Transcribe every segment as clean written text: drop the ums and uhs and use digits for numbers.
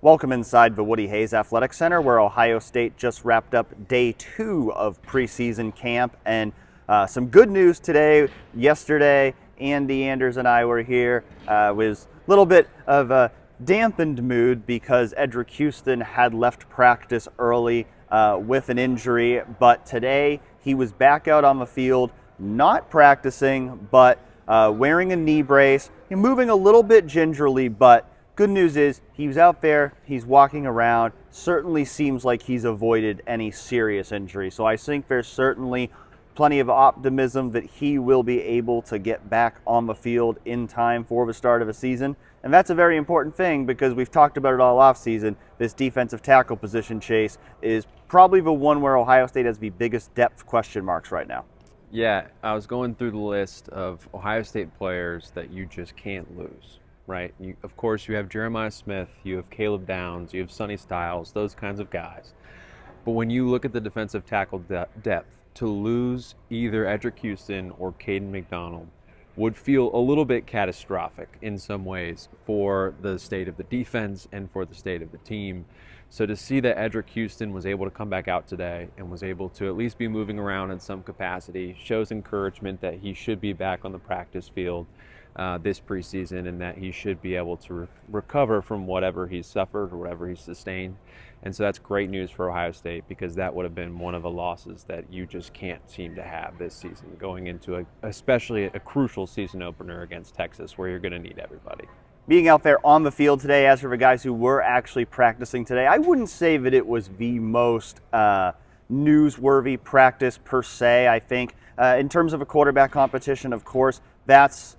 Welcome inside the Woody Hayes Athletic Center, where Ohio State just wrapped up day 2 of preseason camp. And some good news today. Yesterday, Andy Anders and I were here. With a little bit of a dampened mood because Eddrick Houston had left practice early with an injury. But today, he was back out on the field, not practicing, but wearing a knee brace, moving a little bit gingerly, but good news is he was out there, he's walking around, certainly seems like he's avoided any serious injury. So I think there's certainly plenty of optimism that he will be able to get back on the field in time for the start of the season. And that's a very important thing because we've talked about it all offseason. This defensive tackle position, Chase, is probably the one where Ohio State has the biggest depth question marks right now. Yeah, I was going through the list of Ohio State players that you just can't lose. Right. Of course, you have Jeremiah Smith, you have Caleb Downs, you have Sonny Styles, those kinds of guys. But when you look at the defensive tackle depth, to lose either Eddrick Houston or Caden McDonald would feel a little bit catastrophic in some ways for the state of the defense and for the state of the team. So to see that Eddrick Houston was able to come back out today and was able to at least be moving around in some capacity shows encouragement that he should be back on the practice field this preseason, and that he should be able to recover from whatever he's suffered or whatever he's sustained. And so that's great news for Ohio State, because that would have been one of the losses that you just can't seem to have this season, going into especially a crucial season opener against Texas, where you're going to need everybody. Being out there on the field today, as for the guys who were actually practicing today, I wouldn't say that it was the most newsworthy practice per se. I think in terms of a quarterback competition, of course, that's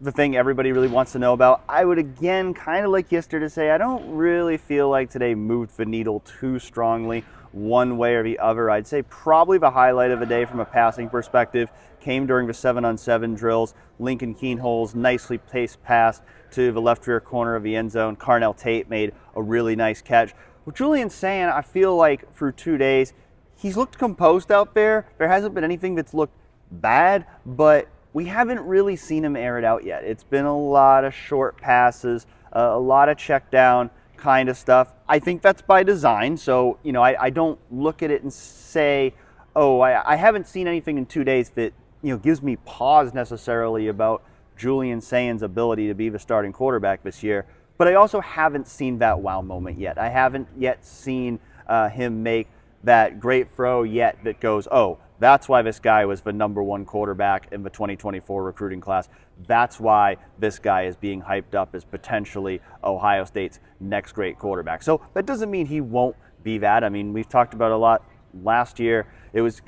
the thing everybody really wants to know about. I would again, kind of like yesterday, say I don't really feel like today moved the needle too strongly one way or the other. I'd say probably the highlight of the day from a passing perspective came during the 7-on-7 drills. Lincoln Kienholz nicely placed pass to the left rear corner of the end zone. Carnell Tate made a really nice catch. With Julian Sayin, I feel like through 2 days, he's looked composed out there. There hasn't been anything that's looked bad, but we haven't really seen him air it out yet. It's been a lot of short passes, a lot of check down kind of stuff. I think that's by design. So, I don't look at it and say, I haven't seen anything in 2 days that, gives me pause necessarily about Julian Sayin's ability to be the starting quarterback this year. But I also haven't seen that wow moment yet. I haven't yet seen him make that great throw yet that goes, that's why this guy was the number 1 quarterback in the 2024 recruiting class. That's why this guy is being hyped up as potentially Ohio State's next great quarterback. So that doesn't mean he won't be that. I mean, we've talked about a lot last year. It was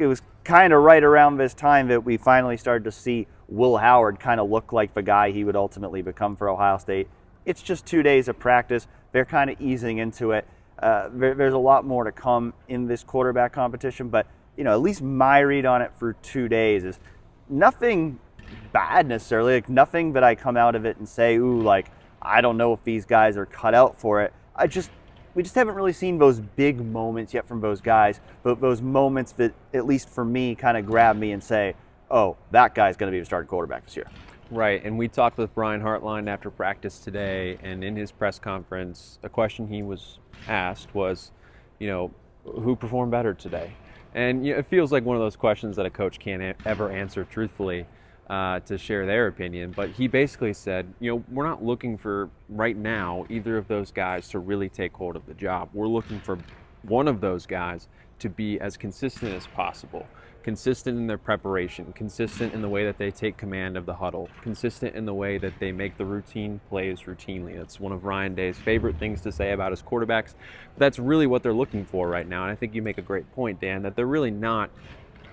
kind of right around this time that we finally started to see Will Howard kind of look like the guy he would ultimately become for Ohio State. It's just 2 days of practice. They're kind of easing into it. There's a lot more to come in this quarterback competition, but at least my read on it for 2 days is nothing bad necessarily, like nothing that I come out of it and say, I don't know if these guys are cut out for it. We just haven't really seen those big moments yet from those guys, but those moments that, at least for me, kind of grab me and say, that guy's going to be the starting quarterback this year. Right, and we talked with Brian Hartline after practice today, and in his press conference, a question he was asked was, who performed better today? And it feels like one of those questions that a coach can't ever answer truthfully to share their opinion. But he basically said, we're not looking for, right now, either of those guys to really take hold of the job. We're looking for one of those guys to be as consistent as possible. Consistent in their preparation, consistent in the way that they take command of the huddle, consistent in the way that they make the routine plays routinely. That's one of Ryan Day's favorite things to say about his quarterbacks. But that's really what they're looking for right now. And I think you make a great point, Dan, that they're really not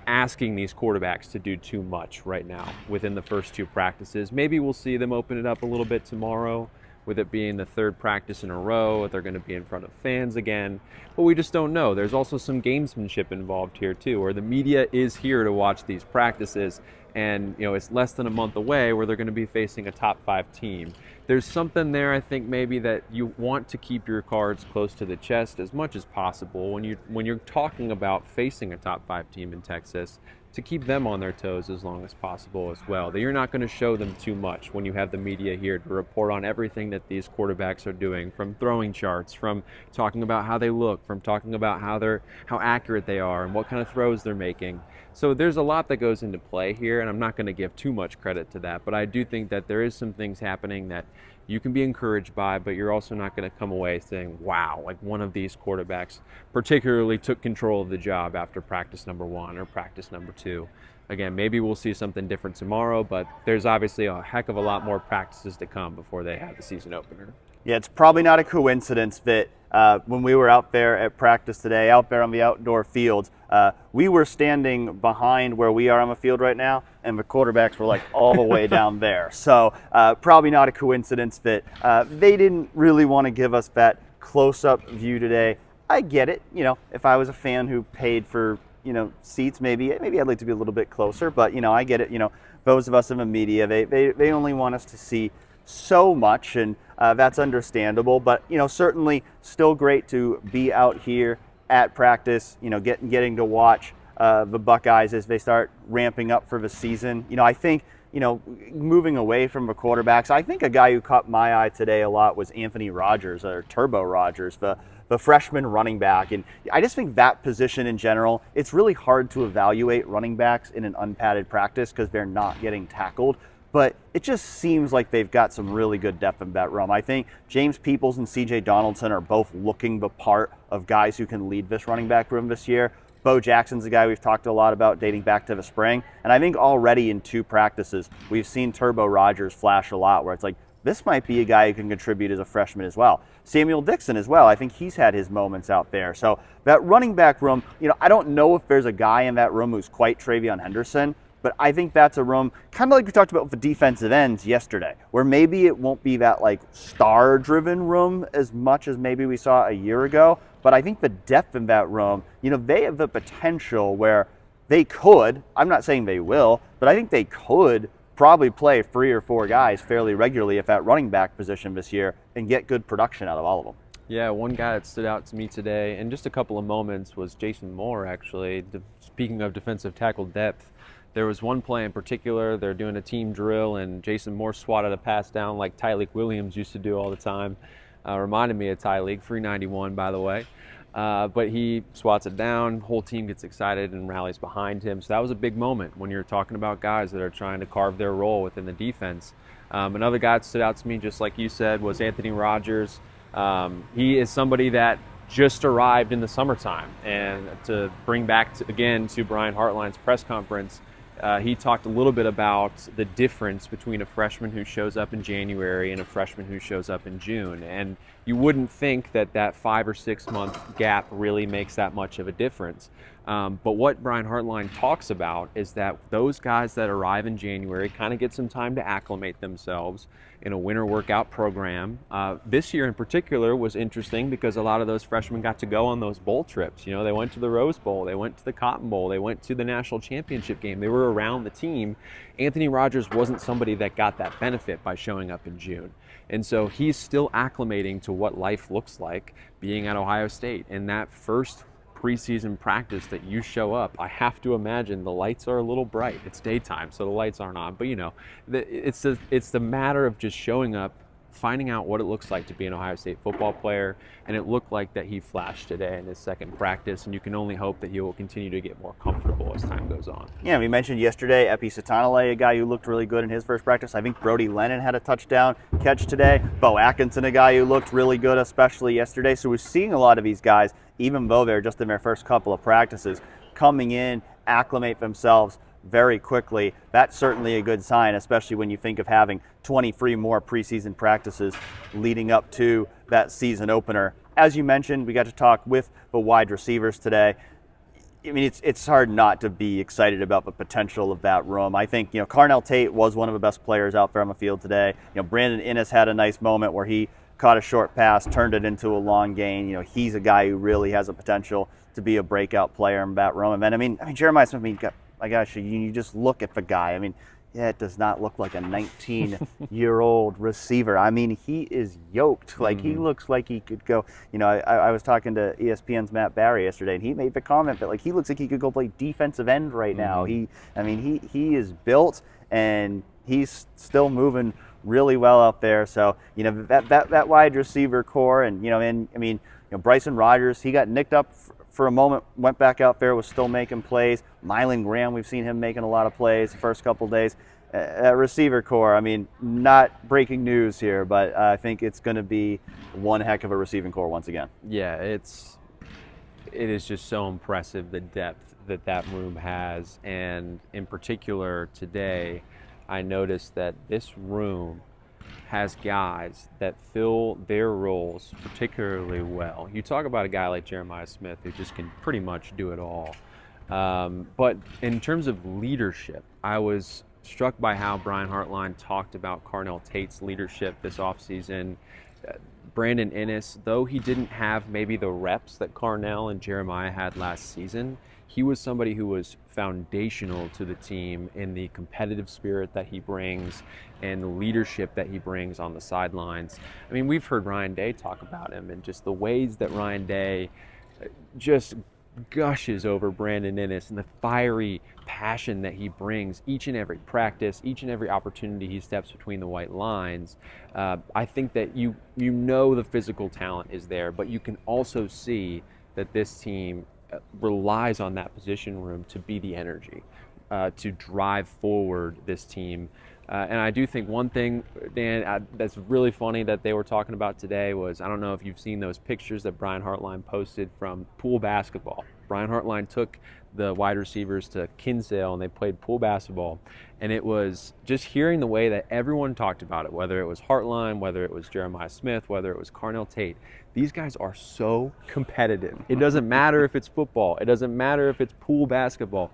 asking these quarterbacks to do too much right now within the first 2 practices. Maybe we'll see them open it up a little bit tomorrow, with it being the 3rd practice in a row. They're going to be in front of fans again, but we just don't know. There's also some gamesmanship involved here too, where the media is here to watch these practices, and it's less than a month away where they're going to be facing a top 5 team. There's something there, I think, maybe that you want to keep your cards close to the chest as much as possible when you're talking about facing a top 5 team in Texas. to keep them on their toes as long as possible as well. That you're not going to show them too much when you have the media here to report on everything that these quarterbacks are doing, from throwing charts, from talking about how they look, from talking about how accurate they are and what kind of throws they're making. So there's a lot that goes into play here, and I'm not going to give too much credit to that, but I do think that there is some things happening that you can be encouraged by, but you're also not going to come away saying, wow, like one of these quarterbacks particularly took control of the job after practice number 1 or practice number 2. Again, maybe we'll see something different tomorrow, but there's obviously a heck of a lot more practices to come before they have the season opener. Yeah, it's probably not a coincidence that when we were out there at practice today, out there on the outdoor fields, we were standing behind where we are on the field right now, and the quarterbacks were like all the way down there. So probably not a coincidence that they didn't really want to give us that close-up view today. I get it. If I was a fan who paid for seats, maybe I'd like to be a little bit closer. But I get it. Those of us in the media, they only want us to see so much, and that's understandable, but certainly still great to be out here at practice, getting to watch the Buckeyes as they start ramping up for the season. I think moving away from the quarterbacks, I think a guy who caught my eye today a lot was Anthony Rogers, or Turbo Rogers, the freshman running back. And I just think that position in general, it's really hard to evaluate running backs in an unpadded practice because they're not getting tackled. But it just seems like they've got some really good depth in that room. I think James Peoples and CJ Donaldson are both looking the part of guys who can lead this running back room this year. Bo Jackson's a guy we've talked a lot about dating back to the spring. And I think already in 2 practices, we've seen Turbo Rogers flash a lot, where it's like, this might be a guy who can contribute as a freshman as well. Samuel Dixon as well. I think he's had his moments out there. So that running back room, I don't know if there's a guy in that room who's quite Travion Henderson, but I think that's a room, kind of like we talked about with the defensive ends yesterday, where maybe it won't be that like star-driven room as much as maybe we saw a year ago. But I think the depth in that room, they have the potential where they could, I'm not saying they will, but I think they could probably play 3 or 4 guys fairly regularly at that running back position this year and get good production out of all of them. Yeah, one guy that stood out to me today in just a couple of moments was Jason Moore, actually. Speaking of defensive tackle depth, there was one play in particular, they're doing a team drill, and Jason Moore swatted a pass down like Tyleek Williams used to do all the time. Reminded me of Tyleek, 391 by the way. But he swats it down, whole team gets excited and rallies behind him. So that was a big moment when you're talking about guys that are trying to carve their role within the defense. Another guy that stood out to me, just like you said, was Anthony Rogers. He is somebody that just arrived in the summertime. And to bring back to Brian Hartline's press conference, he talked a little bit about the difference between a freshman who shows up in January and a freshman who shows up in June. And you wouldn't think that 5 or 6 month gap really makes that much of a difference. But what Brian Hartline talks about is that those guys that arrive in January kind of get some time to acclimate themselves in a winter workout program. This year in particular was interesting because a lot of those freshmen got to go on those bowl trips. They went to the Rose Bowl, they went to the Cotton Bowl, they went to the national championship game. They were around the team. Anthony Rogers wasn't somebody that got that benefit by showing up in June. And so he's still acclimating to what life looks like being at Ohio State. And that first preseason practice that you show up, I have to imagine the lights are a little bright. It's daytime, so the lights aren't on. But it's the matter of just showing up, finding out what it looks like to be an Ohio State football player, and it looked like that he flashed today in his second practice, and you can only hope that he will continue to get more comfortable as time goes on. Yeah, we mentioned yesterday Epi Satanale, a guy who looked really good in his first practice. I think Brody Lennon had a touchdown catch today. Bo Atkinson, a guy who looked really good, especially yesterday. So we're seeing a lot of these guys, even though they're just in their first couple of practices, coming in, acclimate themselves very quickly. That's certainly a good sign, especially when you think of having 23 more preseason practices leading up to that season opener. As you mentioned, we got to talk with the wide receivers today. I mean, it's hard not to be excited about the potential of that room. I think, Carnell Tate was one of the best players out there on the field today. Brandon Innes had a nice moment where he caught a short pass, turned it into a long gain. He's a guy who really has a potential to be a breakout player in that room. And then, Jeremiah Smith, my gosh, you just look at the guy. yeah, it does not look like a 19-year-old receiver. I mean, he is yoked. Like, he looks like he could go, I was talking to ESPN's Matt Barry yesterday, and he made the comment that, like, he looks like he could go play defensive end right now. He is built, and he's still moving really well out there. So, that wide receiver core, and, Bryson Rodgers, he got nicked up for a moment, went back out there, was still making plays. Mylan Graham, we've seen him making a lot of plays the first couple of days. Receiver core, I mean, not breaking news here, but I think it's going to be one heck of a receiving core once again. Yeah, it is just so impressive, the depth that room has. And in particular today, I noticed that this room has guys that fill their roles particularly well. You talk about a guy like Jeremiah Smith who just can pretty much do it all. But in terms of leadership, I was struck by how Brian Hartline talked about Carnell Tate's leadership this offseason. Brandon Inniss, though he didn't have maybe the reps that Carnell and Jeremiah had last season, he was somebody who was foundational to the team in the competitive spirit that he brings and the leadership that he brings on the sidelines. I mean, we've heard Ryan Day talk about him and just the ways that Ryan Day just gushes over Brandon Inniss and the fiery passion that he brings each and every practice, each and every opportunity he steps between the white lines. I think that you know the physical talent is there, but you can also see that this team relies on that position room to be the energy, to drive forward this team. And I do think one thing, Dan, that's really funny that they were talking about today was, I don't know if you've seen those pictures that Brian Hartline posted from pool basketball. Brian Hartline took the wide receivers to Kinsale and they played pool basketball. And it was just hearing the way that everyone talked about it, whether it was Hartline, whether it was Jeremiah Smith, whether it was Carnell Tate. These guys are so competitive. It doesn't matter if it's football. It doesn't matter if it's pool basketball.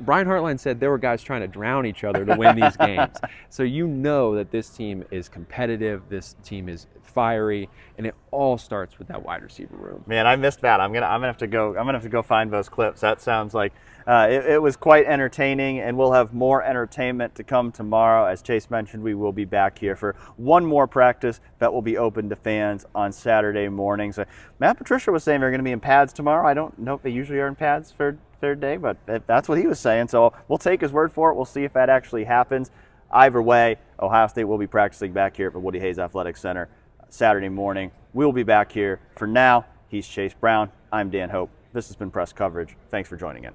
Brian Hartline said there were guys trying to drown each other to win these games. So you know that this team is competitive, this team is fiery, and it all starts with that wide receiver room. Man, I missed that. I'm gonna have to go find those clips. That sounds like it was quite entertaining, and we'll have more entertainment to come tomorrow. As Chase mentioned, we will be back here for one more practice that will be open to fans on Saturday mornings. Matt Patricia was saying they're going to be in pads tomorrow. I don't know if they usually are in pads for third day, but that's what he was saying. So we'll take his word for it. We'll see if that actually happens. Either way, Ohio State will be practicing back here at the Woody Hayes Athletic Center Saturday morning. We'll be back here. For now, he's Chase Brown. I'm Dan Hope. This has been Press Coverage. Thanks for joining in.